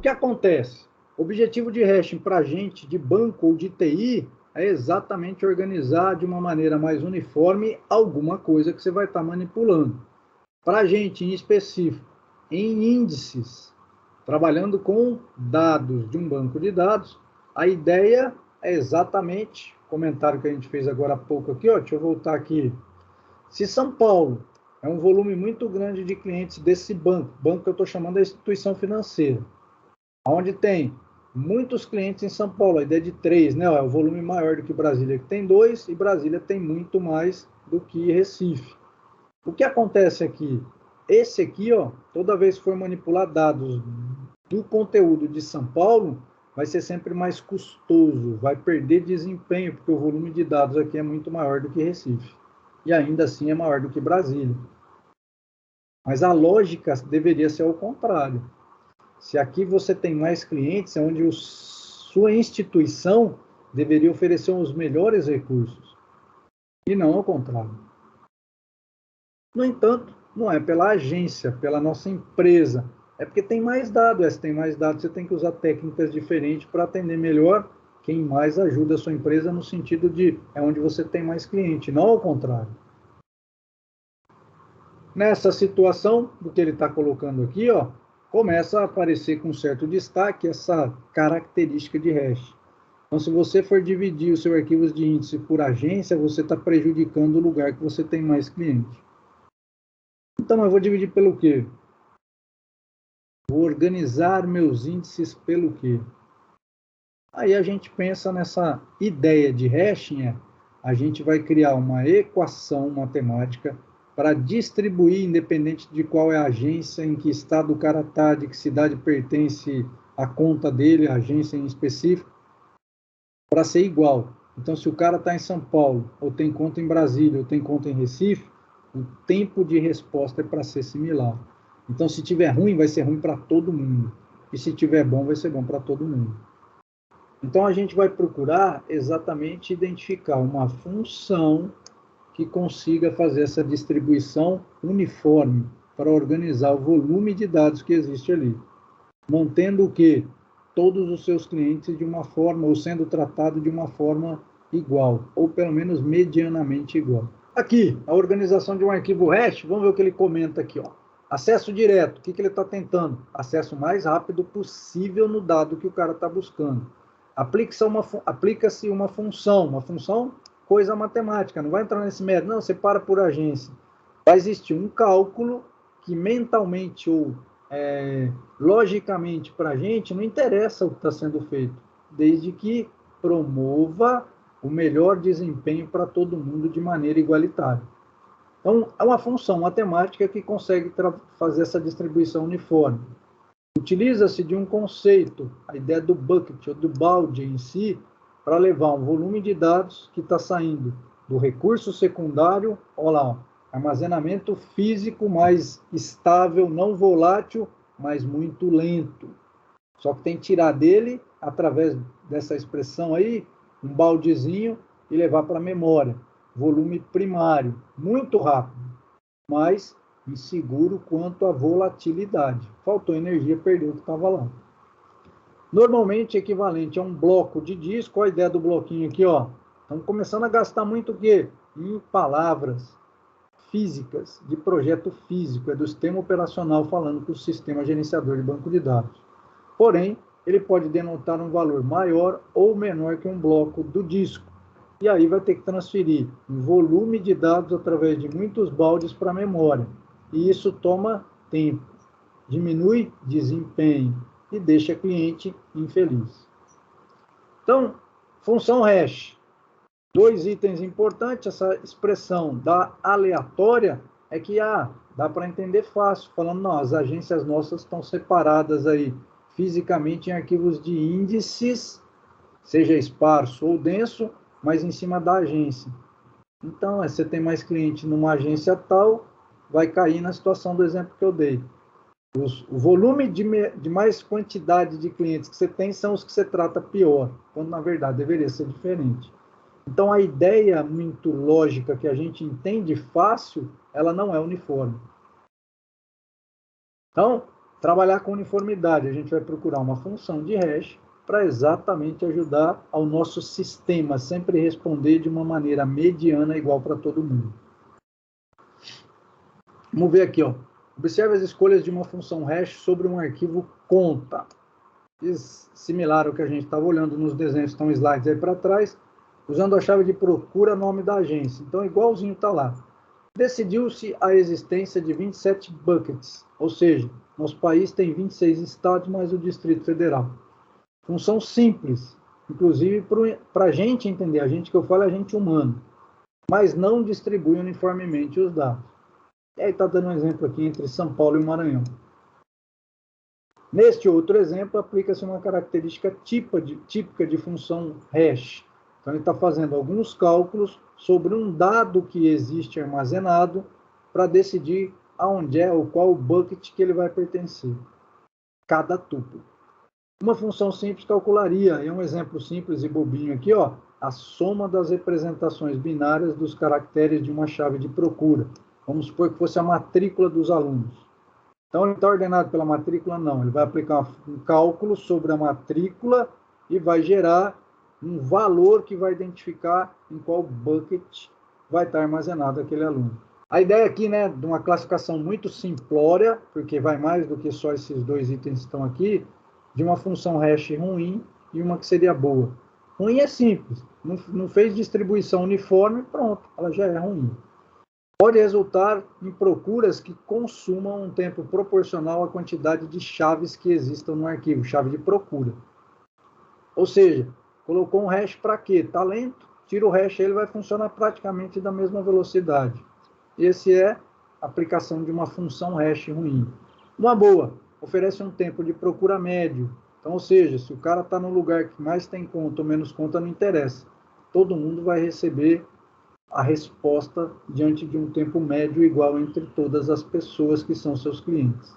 que acontece? O objetivo de hashing para a gente de banco ou de TI é exatamente organizar de uma maneira mais uniforme alguma coisa que você vai estar manipulando. Para a gente, em específico, em índices, trabalhando com dados de um banco de dados, a ideia é exatamente, comentário que a gente fez agora há pouco aqui, deixa eu voltar aqui. Se São Paulo é um volume muito grande de clientes desse banco que eu estou chamando de instituição financeira, onde tem muitos clientes em São Paulo, a ideia de 3, né? É o volume maior do que Brasília, que tem 2, e Brasília tem muito mais do que Recife. O que acontece aqui? Esse aqui, toda vez que for manipular dados do conteúdo de São Paulo, vai ser sempre mais custoso, vai perder desempenho, porque o volume de dados aqui é muito maior do que Recife. E ainda assim é maior do que Brasília. Mas a lógica deveria ser ao contrário. Se aqui você tem mais clientes, é onde sua instituição deveria oferecer os melhores recursos, e não ao contrário. No entanto, não é pela agência, pela nossa empresa, é porque tem mais dados. Se tem mais dados, você tem que usar técnicas diferentes para atender melhor quem mais ajuda a sua empresa, no sentido de é onde você tem mais cliente, não ao contrário. Nessa situação, do que ele está colocando aqui, começa a aparecer com certo destaque essa característica de hash. Então, se você for dividir os seus arquivos de índice por agência, você está prejudicando o lugar que você tem mais cliente. Então, eu vou dividir pelo quê? Vou organizar meus índices pelo quê? Aí a gente pensa nessa ideia de hashing, a gente vai criar uma equação matemática para distribuir, independente de qual é a agência, em que estado o cara está, de que cidade pertence a conta dele, a agência em específico, para ser igual. Então, se o cara está em São Paulo, ou tem conta em Brasília, ou tem conta em Recife, o tempo de resposta é para ser similar. Então, se tiver ruim, vai ser ruim para todo mundo. E se tiver bom, vai ser bom para todo mundo. Então, a gente vai procurar exatamente identificar uma função que consiga fazer essa distribuição uniforme para organizar o volume de dados que existe ali, mantendo o quê? Todos os seus clientes de uma forma, ou sendo tratado de uma forma igual, ou pelo menos medianamente igual. Aqui, a organização de um arquivo hash, vamos ver o que ele comenta aqui. Acesso direto, o que ele está tentando? Acesso mais rápido possível no dado que o cara está buscando. Aplica-se uma função, coisa matemática, não vai entrar nesse método, não, separa por agência. Vai existir um cálculo que mentalmente ou logicamente para a gente não interessa o que está sendo feito, desde que promova o melhor desempenho para todo mundo de maneira igualitária. Então, é uma função matemática que consegue fazer essa distribuição uniforme. Utiliza-se de um conceito, a ideia do bucket, ou do balde em si, para levar um volume de dados que está saindo do recurso secundário, olha lá, armazenamento físico mais estável, não volátil, mas muito lento. Só que tem que tirar dele, através dessa expressão aí, um baldezinho e levar para a memória. Volume primário, muito rápido, mas inseguro quanto à volatilidade. Faltou energia, perdeu o que estava lá. Normalmente equivalente a um bloco de disco, olha a ideia do bloquinho aqui, Estamos começando a gastar muito o quê? Em palavras físicas, de projeto físico, é do sistema operacional falando com o sistema gerenciador de banco de dados. Porém, ele pode denotar um valor maior ou menor que um bloco do disco. E aí vai ter que transferir um volume de dados através de muitos baldes para a memória. E isso toma tempo, diminui desempenho e deixa o cliente infeliz. Então, função hash. 2 itens importantes, essa expressão da aleatória é que dá para entender fácil, falando, não, as agências nossas estão separadas aí fisicamente em arquivos de índices, seja esparso ou denso, mas em cima da agência. Então, você tem mais cliente numa agência tal, vai cair na situação do exemplo que eu dei. O volume de mais quantidade de clientes que você tem são os que você trata pior, quando na verdade deveria ser diferente. Então, a ideia muito lógica que a gente entende fácil, ela não é uniforme. Então, trabalhar com uniformidade. A gente vai procurar uma função de hash para exatamente ajudar ao nosso sistema sempre responder de uma maneira mediana igual para todo mundo. Vamos ver aqui, ó. Observe as escolhas de uma função hash sobre um arquivo conta. Similar ao que a gente estava olhando nos desenhos que estão slides aí para trás, usando a chave de procura nome da agência. Então, igualzinho está lá. Decidiu-se a existência de 27 buckets, ou seja, nosso país tem 26 estados mais o Distrito Federal. Função simples, inclusive para a gente entender, a gente que eu falo é a gente humano, mas não distribui uniformemente os dados. E aí está dando um exemplo aqui entre São Paulo e Maranhão. Neste outro exemplo, aplica-se uma característica típica de função hash. Então, ele está fazendo alguns cálculos sobre um dado que existe armazenado para decidir aonde é ou qual bucket que ele vai pertencer. Cada tuplo. Uma função simples calcularia, é um exemplo simples e bobinho aqui, ó, a soma das representações binárias dos caracteres de uma chave de procura. Vamos supor que fosse a matrícula dos alunos. Então, ele está ordenado pela matrícula? Não. Ele vai aplicar um cálculo sobre a matrícula e vai gerar um valor que vai identificar em qual bucket vai estar armazenado aquele aluno. A ideia aqui, né, de uma classificação muito simplória, porque vai mais do que só esses dois itens que estão aqui, de uma função hash ruim e uma que seria boa. Ruim é simples, não fez distribuição uniforme, pronto, ela já é ruim. Pode resultar em procuras que consumam um tempo proporcional à quantidade de chaves que existam no arquivo, chave de procura. Ou seja, colocou um hash para quê? Está lento, tira o hash, ele vai funcionar praticamente da mesma velocidade. Esse é a aplicação de uma função hash ruim. Uma boa, oferece um tempo de procura médio. Então, ou seja, se o cara está no lugar que mais tem conta ou menos conta, não interessa. Todo mundo vai receber a resposta diante de um tempo médio igual entre todas as pessoas que são seus clientes.